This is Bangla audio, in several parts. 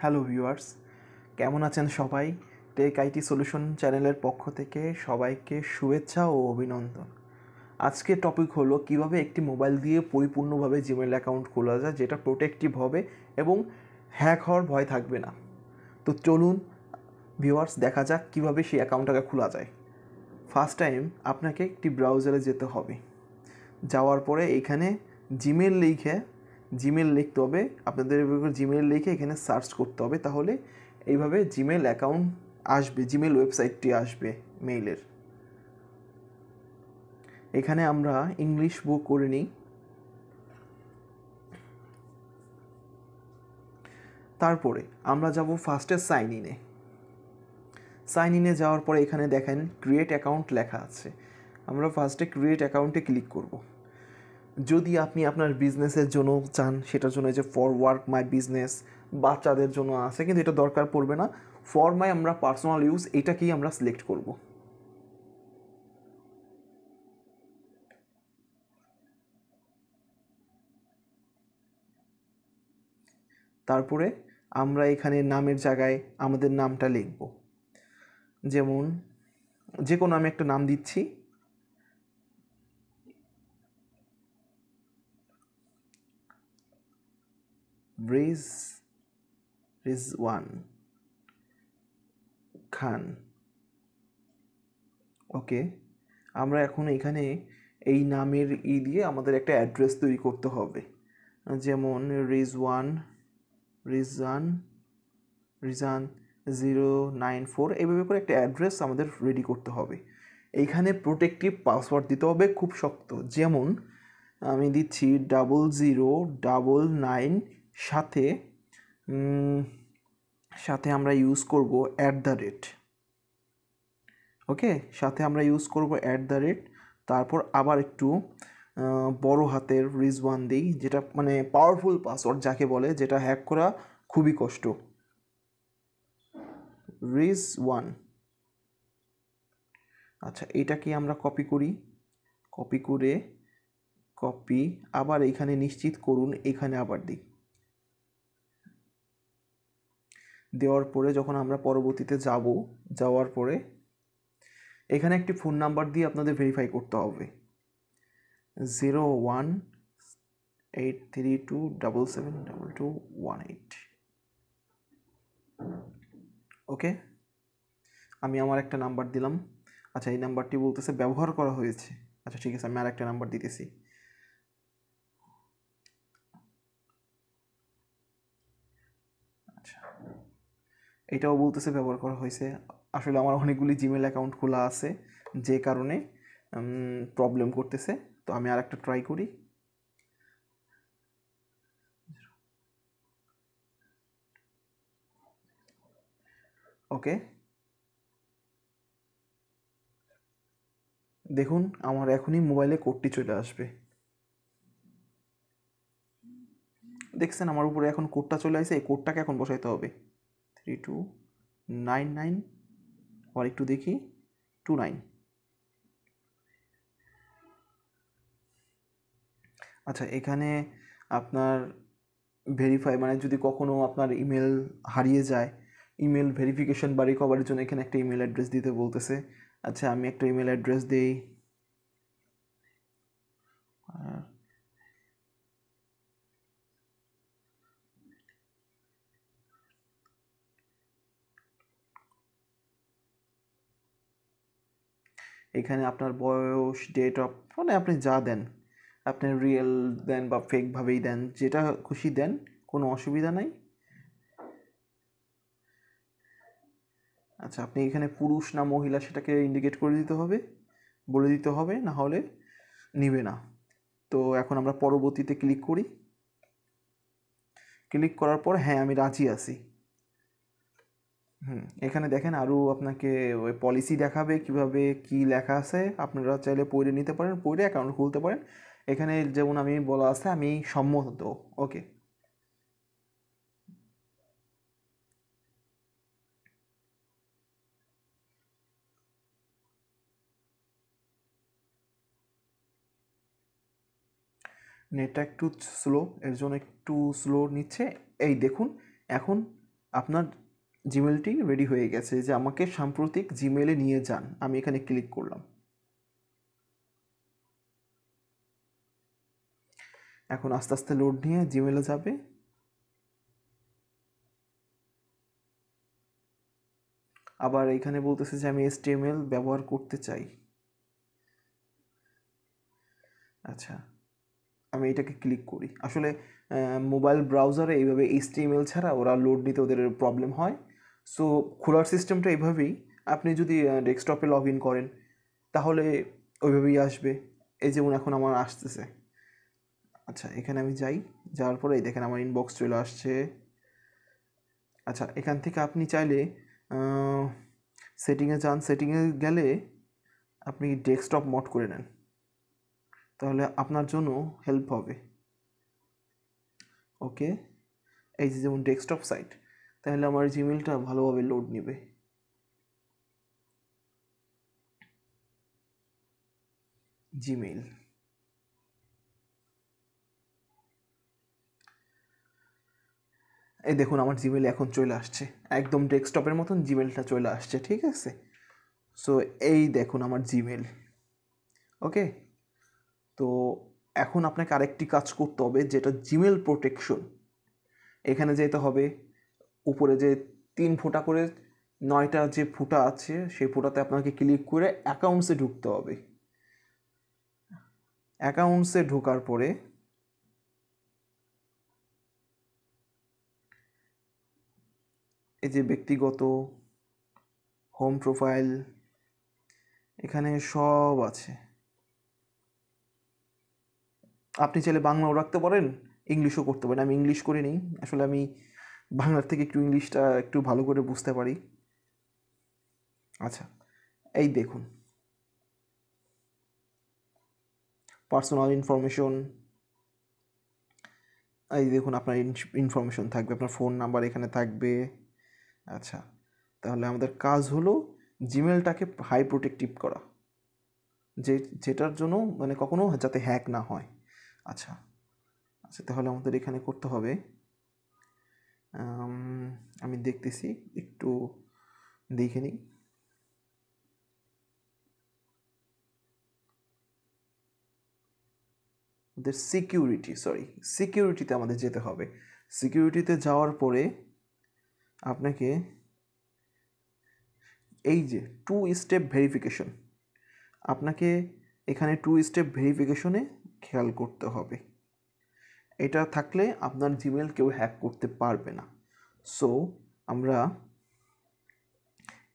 হ্যালো ভিউয়ার্স, কেমন আছেন সবাই? টেক আইটি সলিউশন চ্যানেলের পক্ষ থেকে সবাইকে শুভেচ্ছা ও অভিনন্দন। আজকের টপিক হলো কিভাবে একটি মোবাইল দিয়ে পরিপূর্ণভাবে জিমেল অ্যাকাউন্ট খোলা যায়, যেটা প্রোটেক্টিভ হবে এবং হ্যাক হওয়ার ভয় থাকবে না। তো চলুন ভিউয়ার্স, দেখা যাক কীভাবে সেই অ্যাকাউন্টটাকে খোলা যায়। ফার্স্ট টাইম আপনাকে একটি ব্রাউজারে যেতে হবে। যাওয়ার পরে এখানে জিমেল লিখতে হবে। আপনাদের জিমেল লিখে এখানে সার্চ করতে হবে, তাহলে এইভাবে জিমেল অ্যাকাউন্ট আসবে, জিমেল ওয়েবসাইটটি আসবে মেইলের। এখানে আমরা ইংলিশ বুক করে নিই। তারপরে আমরা যাব ফার্স্টে সাইন ইনে যাওয়ার পরে এখানে দেখেন ক্রিয়েট অ্যাকাউন্ট লেখা আছে। আমরা ফার্স্টে ক্রিয়েট অ্যাকাউন্টে ক্লিক করব। যদি আপনি আপনার বিজনেসের জন্য চান, সেটার জন্য যে ফর ওয়ার্ক মাই বিজনেস, বাচ্চাদের জন্য আছে, কিন্তু এটা দরকার পড়বে না। ফর মাই আমরা পার্সোনাল ইউজ, এটাকেই আমরা সিলেক্ট করব। তারপরে আমরা এখানে নামের জায়গায় আমাদের নামটা লিখব। যেমন যে কোনো আমি একটা নাম দিচ্ছি। রিজওয়ান খান। ওকে, আমরা এখন এখানে এই নামের দিয়ে আমাদের একটা অ্যাড্রেস তৈরি করতে হবে। যেমন রিজান 094, এইভাবে করে একটা অ্যাড্রেস আমাদের রেডি করতে হবে। এইখানে প্রোটেক্টিভ পাসওয়ার্ড দিতে হবে খুব শক্ত। যেমন আমি দিচ্ছি 0099, সাথে আমরা ইউজ করব @ ওকে, সাথে আমরা ইউজ করব @, তারপর আবার একটু বড় হাতের রিজওয়ান দিই, যেটা মানে পাওয়ারফুল পাসওয়ার্ড যাকে বলে, যেটা হ্যাক করা খুবই কষ্ট। রিজওয়ান। আচ্ছা, এটাকে আমরা কপি করে আবার এখানে নিশ্চিত করুন, এখানে আবার দিই। দেওয়ার পরে যখন আমরা পরবর্তীতে যাওয়ার পরে এখানে একটি ফোন নাম্বার দিয়ে আপনাদের ভেরিফাই করতে হবে। 0183277218। ওকে, আমি আমার একটা নাম্বার দিলাম। আচ্ছা, এই নাম্বারটি বলতেছে ব্যবহার করা হয়েছে। আচ্ছা ঠিক আছে, আমি আর একটা নাম্বার দিতেছি। আচ্ছা, এটাও বলতেছে ব্যবহার করা হয়েছে। আসলে আমার অনেকগুলি জিমেল অ্যাকাউন্ট খোলা আছে, যে কারণে প্রবলেম করতেছে। তো আমি আর একটা ট্রাই করি। ওকে, দেখুন আমার এখনই মোবাইলে কোডটি চলে আসবে। দেখছেন আমার উপরে এখন কোডটা চলে আসছে। এই কোডটাকে এখন বসাইতে হবে 3299, আবার একটু দেখি 29। আচ্ছা, এখানে আপনার ভেরিফাই মানে যদি কখনো আপনার ইমেল হারিয়ে যায়, ইমেল ভেরিফিকেশন বা রিকভারির জন্য এখানে একটা ইমেল অ্যাড্রেস দিতে বলতেছে। আচ্ছা, আমি একটা ইমেল অ্যাড্রেস দিই। এখানে আপনার বয়স, ডেট অফ, মানে আপনি যা দেন, আপনি রিয়েল দেন বা ফেকভাবেই দেন, যেটা খুশি দেন, কোনো অসুবিধা নাই। আচ্ছা, আপনি এখানে পুরুষ না মহিলা সেটাকে ইন্ডিকেট করে দিতে হবে, বলে দিতে হবে, না হলে নিবে না। তো এখন আমরা পরবর্তীতে ক্লিক করি। ক্লিক করার পর হ্যাঁ আমি রাজি আছি। এখানে দেখেন আরও আপনাকে ওই পলিসি দেখাবে কিভাবে কি লেখা আছে, আপনারা চাইলে পড়ে নিতে পারেন, পড়ে অ্যাকাউন্ট খুলতে পারেন। এখানে যেমন আমি বলা আছে আমি সম্মত। ওকে, নেটটা একটু স্লো, এর জন্য একটু স্লো নিচ্ছে। এই দেখুন এখন আপনার জিমেলটি রেডি হয়ে গেছে যে আমাকে সাম্প্রতিক জিমেলে নিয়ে যান। আমি এখানে ক্লিক করলাম। এখন আস্তে আস্তে লোড নিয়ে জিমেলে যাবে। আবার এখানে বলতেছে যে আমি HTML ব্যবহার করতে চাই। আচ্ছা, আমি এটাকে ক্লিক করি। আসলে মোবাইল ব্রাউজারে এইভাবে HTML ছাড়া ওরা লোড নিতে ওদের প্রবলেম হয়। সো খোলার সিস্টেমটা এইভাবেই, আপনি যদি ডেস্কটপে লগ ইন করেন তাহলে ওইভাবেই আসবে। এই যেমন এখন আমার আসতেছে। আচ্ছা, এখানে আমি যাই, যাওয়ার পরে দেখেন আমার ইনবক্স চলে আসছে। আচ্ছা, এখান থেকে আপনি চাইলে সেটিংয়ে যান, সেটিংয়ে গেলে আপনি ডেস্কটপ মোড করে নেন, তাহলে আপনার জন্য হেল্প হবে। ওকে, এই যে যেমন ডেস্কটপ সাইট, তাহলে আমার জিমেলটা ভালোভাবে লোড নেবে। জিমেল, এই দেখুন আমার জিমেল এখন চলে আসছে, একদম ডেস্কটপের মতন জিমেলটা চলে আসছে। ঠিক আছে, সো এই দেখুন আমার জিমেল। ওকে, তো এখন আপনাকে আরেকটি কাজ করতে হবে, যেটা জিমেল প্রোটেকশন। এখানে যেতে হবে, উপরে যে 3 ফোঁটা করে 9টা যে ফুটা আছে সেই ফুটাতে আপনাকে ক্লিক করে অ্যাকাউন্টসে ঢুকতে হবে। অ্যাকাউন্টসে ঢোকার পরে এই যে ব্যক্তিগত, হোম প্রোফাইল, এখানে সব আছে। আপনি চাইলে বাংলাও রাখতে পারেন, ইংলিশও করতে পারেন। আমি ইংলিশ করে নিই, আসলে আমি বাংলার থেকে একটু ইংলিশটা একটু ভালো করে বুঝতে পারি। আচ্ছা, এই দেখুন পার্সোনাল ইনফরমেশন, এই দেখুন আপনার ইনফরমেশন থাকবে, আপনার ফোন নাম্বার এখানে থাকবে। আচ্ছা, তাহলে আমাদের কাজ হলো জিমেলটাকে হাই প্রোটেক্টিভ করা, যেটার জন্য মানে কখনো যাতে হ্যাক না হয়। আচ্ছা আচ্ছা, তাহলে আমাদের এখানে করতে হবে, আমি দেখতেছি, একটু দেখে নিই। ওদের সিকিউরিটিতে আমাদের যেতে হবে। সিকিউরিটিতে যাওয়ার পরে আপনাকে এই যে 2 স্টেপ ভেরিফিকেশন, আপনাকে এখানে 2 স্টেপ ভেরিফিকেশনে খেয়াল করতে হবে। এটা থাকলে আপনার জিমেল কেউ হ্যাক করতে পারবে না। সো আমরা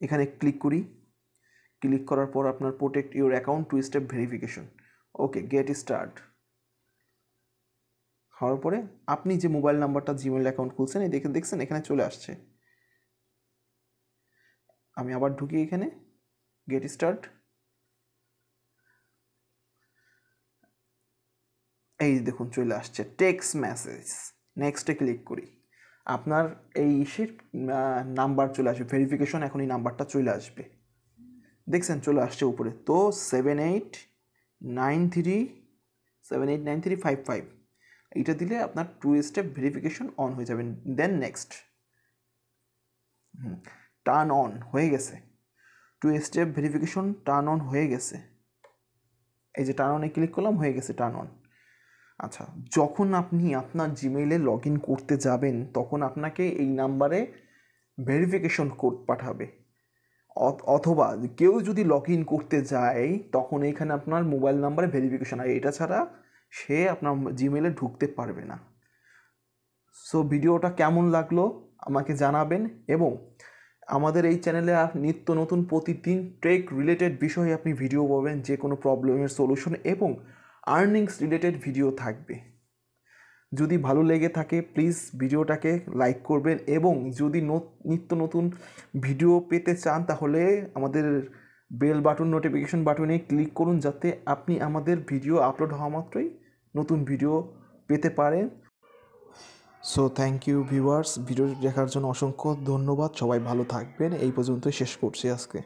এখানে ক্লিক করি, ক্লিক করার পর আপনার protect your account 2 step verification, okay get start হওয়ার পরে আপনি যে মোবাইল নাম্বারটা জিমেল অ্যাকাউন্ট খুলছেন এই দেখছেন এখানে চলে আসছে। আমি আবার ঢুকি এখানে, গেট স্টার্ট, এই দেখুন চলে আসছে টেক্সট মেসেজ। নেক্সটে ক্লিক করি, আপনার এই ইসের নাম্বার চলে আসবে, ভেরিফিকেশন এখন এই নাম্বারটা চলে আসবে। দেখছেন চলে আসছে উপরে, তো 789355, এইটা দিলে আপনার 2 স্টেপ ভেরিফিকেশন অন হয়ে যাবে। দেন নেক্সট, টার্ন অন হয়ে গেছে, 2 স্টেপ ভেরিফিকেশন টার্ন অন হয়ে গেছে। এই যে টার্ন অনে ক্লিক করলাম, হয়ে গেছে টার্ন অন। আচ্ছা, যখন আপনি আপনার জিমেইলে লগ ইন করতে যাবেন তখন আপনাকে এই নাম্বারে ভেরিফিকেশন কোড পাঠাবে, অথবা কেউ যদি লগ ইন করতে যায় তখন এখানে আপনার মোবাইল নাম্বারে ভেরিফিকেশন, আর এটা ছাড়া সে আপনার জিমেইলে ঢুকতে পারবে না। সো ভিডিওটা কেমন লাগলো আমাকে জানাবেন, এবং আমাদের এই চ্যানেলে নিত্য নতুন প্রতিদিন টেক রিলেটেড বিষয়ে আপনি ভিডিও পাবেন, যে কোনো প্রবলেমের সলিউশন এবং আর্নিংস রিলেটেড ভিডিও থাকবে। যদি ভালো লেগে থাকে প্লিজ ভিডিওটাকে লাইক করবেন, এবং যদি নিত্য নতুন ভিডিও পেতে চান তাহলে আমাদের বেল বাটন, নোটিফিকেশন বাটনে ক্লিক করুন, যাতে আপনি আমাদের ভিডিও আপলোড হওয়া মাত্রই নতুন ভিডিও পেতে পারেন। সো থ্যাংক ইউ ভিউয়ার্স, ভিডিওটি দেখার জন্য অসংখ্য ধন্যবাদ। সবাই ভালো থাকবেন, এই পর্যন্তই শেষ করছি আজকে।